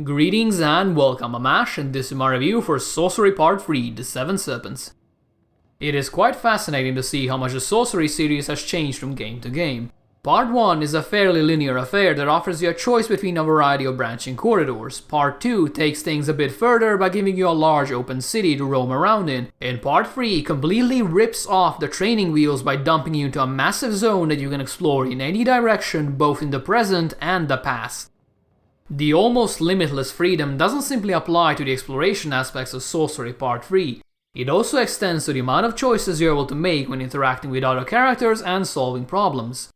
Greetings and welcome, I'm Ash, and this is my review for Sorcery Part 3, The Seven Serpents. It is quite fascinating to see how much the Sorcery series has changed from game to game. Part 1 is a fairly linear affair that offers you a choice between a variety of branching corridors. Part 2 takes things a bit further by giving you a large open city to roam around in. And Part 3 completely rips off the training wheels by dumping you into a massive zone that you can explore in any direction, both in the present and the past. The almost limitless freedom doesn't simply apply to the exploration aspects of Sorcery Part 3, it also extends to the amount of choices you're able to make when interacting with other characters and solving problems.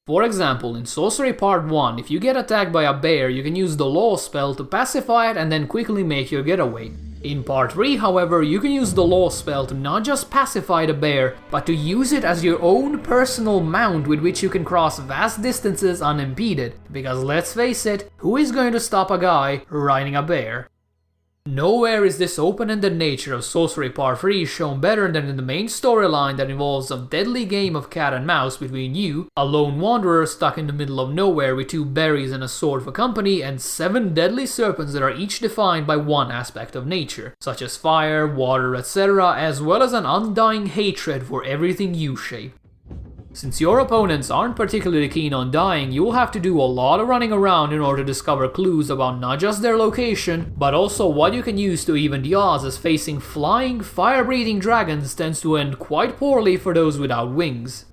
For example, in Sorcery Part 1, if you get attacked by a bear, you can use the Law spell to pacify it and then quickly make your getaway. In Part 3, however, you can use the Law spell to not just pacify the bear, but to use it as your own personal mount with which you can cross vast distances unimpeded. Because let's face it, who is going to stop a guy riding a bear? Nowhere is this open-ended nature of Sorcery Part 3 shown better than in the main storyline that involves a deadly game of cat and mouse between you, a lone wanderer stuck in the middle of nowhere with 2 berries and a sword for company, and 7 deadly serpents that are each defined by one aspect of nature, such as fire, water, etc., as well as an undying hatred for everything U-shaped. Since your opponents aren't particularly keen on dying, you will have to do a lot of running around in order to discover clues about not just their location, but also what you can use to even the odds, as facing flying, fire-breathing dragons tends to end quite poorly for those without wings.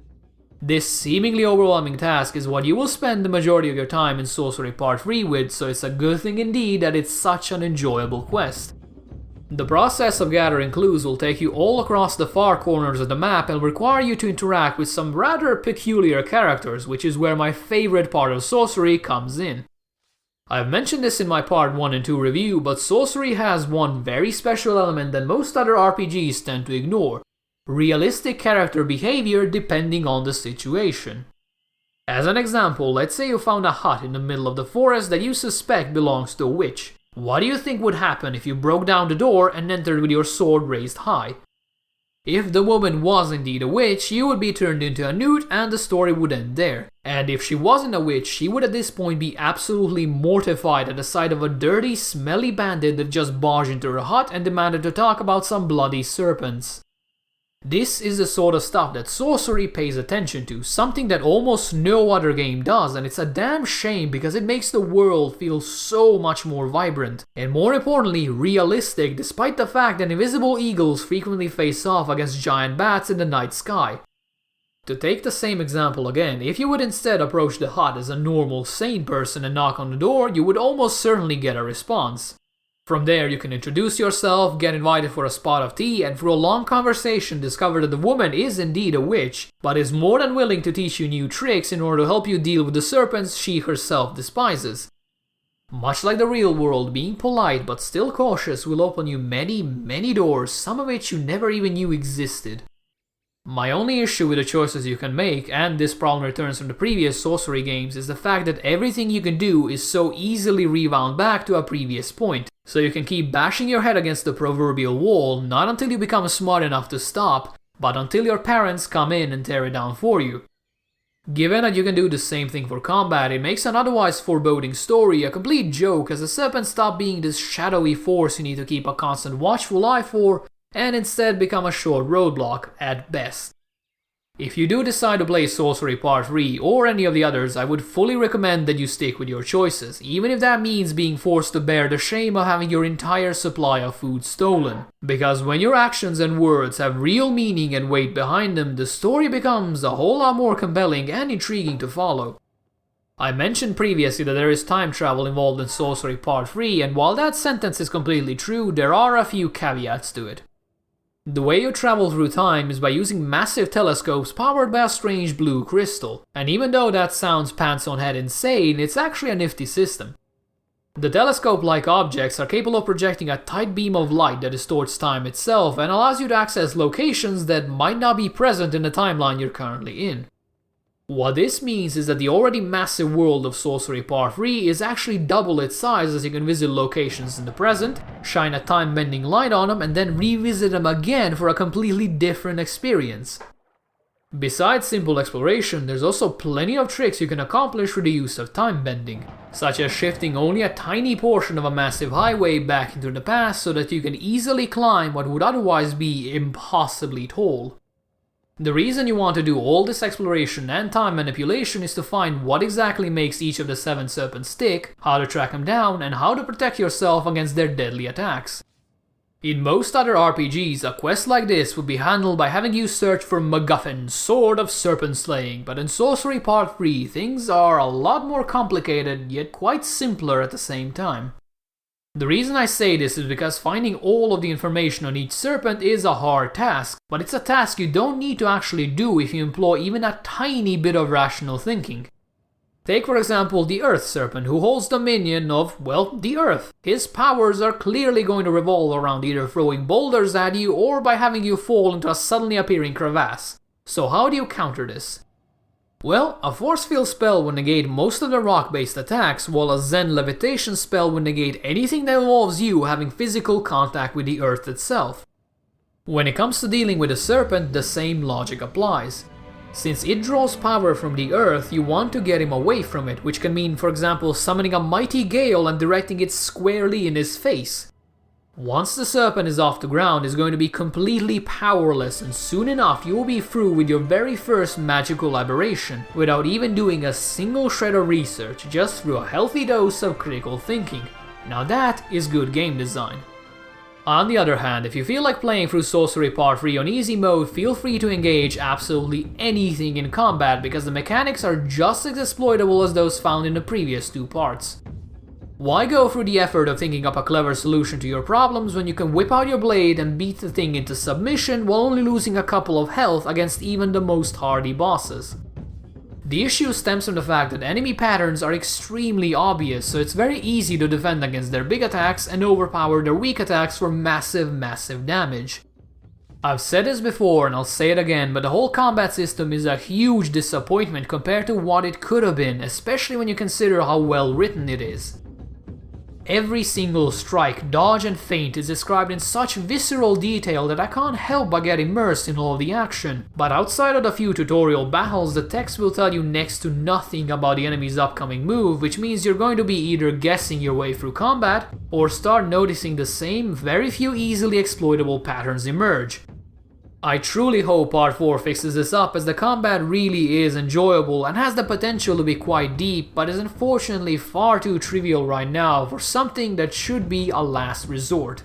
This seemingly overwhelming task is what you will spend the majority of your time in Sorcery Part 3 with, so it's a good thing indeed that it's such an enjoyable quest. The process of gathering clues will take you all across the far corners of the map and require you to interact with some rather peculiar characters, which is where my favorite part of Sorcery comes in. I've mentioned this in my Part 1 and 2 review, but Sorcery has one very special element that most other RPGs tend to ignore: realistic character behavior depending on the situation. As an example, let's say you found a hut in the middle of the forest that you suspect belongs to a witch. What do you think would happen if you broke down the door and entered with your sword raised high? If the woman was indeed a witch, you would be turned into a newt and the story would end there. And if she wasn't a witch, she would at this point be absolutely mortified at the sight of a dirty, smelly bandit that just barged into her hut and demanded to talk about some bloody serpents. This is the sort of stuff that Sorcery pays attention to, something that almost no other game does, and it's a damn shame because it makes the world feel so much more vibrant, and more importantly, realistic, despite the fact that invisible eagles frequently face off against giant bats in the night sky. To take the same example again, if you would instead approach the hut as a normal, sane person and knock on the door, you would almost certainly get a response. From there, you can introduce yourself, get invited for a spot of tea, and through a long conversation discover that the woman is indeed a witch, but is more than willing to teach you new tricks in order to help you deal with the serpents she herself despises. Much like the real world, being polite but still cautious will open you many doors, some of which you never even knew existed. My only issue with the choices you can make, and this problem returns from the previous Sorcery games, is the fact that everything you can do is so easily rewound back to a previous point. So you can keep bashing your head against the proverbial wall, not until you become smart enough to stop, but until your parents come in and tear it down for you. Given that you can do the same thing for combat, it makes an otherwise foreboding story a complete joke, as the serpents stop being this shadowy force you need to keep a constant watchful eye for, and instead become a short roadblock at best. If you do decide to play Sorcery Part 3 or any of the others, I would fully recommend that you stick with your choices, even if that means being forced to bear the shame of having your entire supply of food stolen. Because when your actions and words have real meaning and weight behind them, the story becomes a whole lot more compelling and intriguing to follow. I mentioned previously that there is time travel involved in Sorcery Part 3, and while that sentence is completely true, there are a few caveats to it. The way you travel through time is by using massive telescopes powered by a strange blue crystal, and even though that sounds pants on head insane, it's actually a nifty system. The telescope-like objects are capable of projecting a tight beam of light that distorts time itself and allows you to access locations that might not be present in the timeline you're currently in. What this means is that the already massive world of Sorcery Part 3 is actually double its size, as you can visit locations in the present, shine a time-bending light on them, and then revisit them again for a completely different experience. Besides simple exploration, there's also plenty of tricks you can accomplish with the use of time bending, such as shifting only a tiny portion of a massive highway back into the past so that you can easily climb what would otherwise be impossibly tall. The reason you want to do all this exploration and time manipulation is to find what exactly makes each of the 7 serpents tick, how to track them down, and how to protect yourself against their deadly attacks. In most other RPGs, a quest like this would be handled by having you search for MacGuffin, Sword of Serpent Slaying, but in Sorcery Part 3 things are a lot more complicated, yet quite simpler at the same time. The reason I say this is because finding all of the information on each serpent is a hard task, but it's a task you don't need to actually do if you employ even a tiny bit of rational thinking. Take for example the Earth Serpent, who holds dominion of, well, the Earth. His powers are clearly going to revolve around either throwing boulders at you or by having you fall into a suddenly appearing crevasse. So how do you counter this? Well, a Force Field spell will negate most of the rock-based attacks, while a Zen Levitation spell will negate anything that involves you having physical contact with the Earth itself. When it comes to dealing with a serpent, the same logic applies. Since it draws power from the Earth, you want to get him away from it, which can mean, for example, summoning a mighty gale and directing it squarely in his face. Once the serpent is off the ground, it's going to be completely powerless, and soon enough you will be through with your very first magical aberration, without even doing a single shred of research, just through a healthy dose of critical thinking. Now that is good game design. On the other hand, if you feel like playing through Sorcery Part 3 on easy mode, feel free to engage absolutely anything in combat because the mechanics are just as exploitable as those found in the previous 2 parts. Why go through the effort of thinking up a clever solution to your problems when you can whip out your blade and beat the thing into submission while only losing a couple of health against even the most hardy bosses? The issue stems from the fact that enemy patterns are extremely obvious, so it's very easy to defend against their big attacks and overpower their weak attacks for massive damage. I've said this before and I'll say it again, but the whole combat system is a huge disappointment compared to what it could have been, especially when you consider how well written it is. Every single strike, dodge and feint is described in such visceral detail that I can't help but get immersed in all of the action, but outside of the few tutorial battles, the text will tell you next to nothing about the enemy's upcoming move, which means you're going to be either guessing your way through combat, or start noticing the same very few easily exploitable patterns emerge. I truly hope Part 4 fixes this up, as the combat really is enjoyable and has the potential to be quite deep, but is unfortunately far too trivial right now for something that should be a last resort.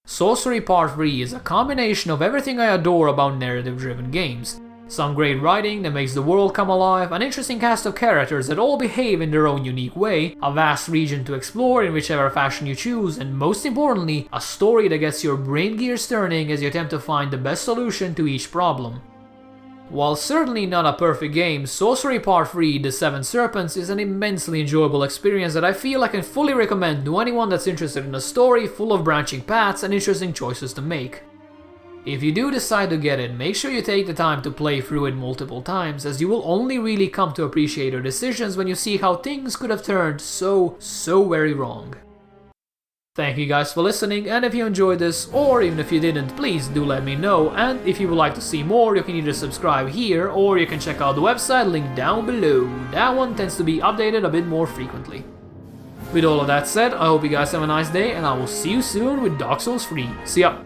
Sorcery Part 3 is a combination of everything I adore about narrative-driven games. Some great writing that makes the world come alive, an interesting cast of characters that all behave in their own unique way, a vast region to explore in whichever fashion you choose, and most importantly, a story that gets your brain gears turning as you attempt to find the best solution to each problem. While certainly not a perfect game, Sorcery Part 3 The 7 Serpents is an immensely enjoyable experience that I feel I can fully recommend to anyone that's interested in a story full of branching paths and interesting choices to make. If you do decide to get it, make sure you take the time to play through it multiple times, as you will only really come to appreciate your decisions when you see how things could have turned so very wrong. Thank you guys for listening, and if you enjoyed this, or even if you didn't, please do let me know, and if you would like to see more, you can either subscribe here, or you can check out the website linked down below. That one tends to be updated a bit more frequently. With all of that said, I hope you guys have a nice day, and I will see you soon with Dark Souls 3. See ya!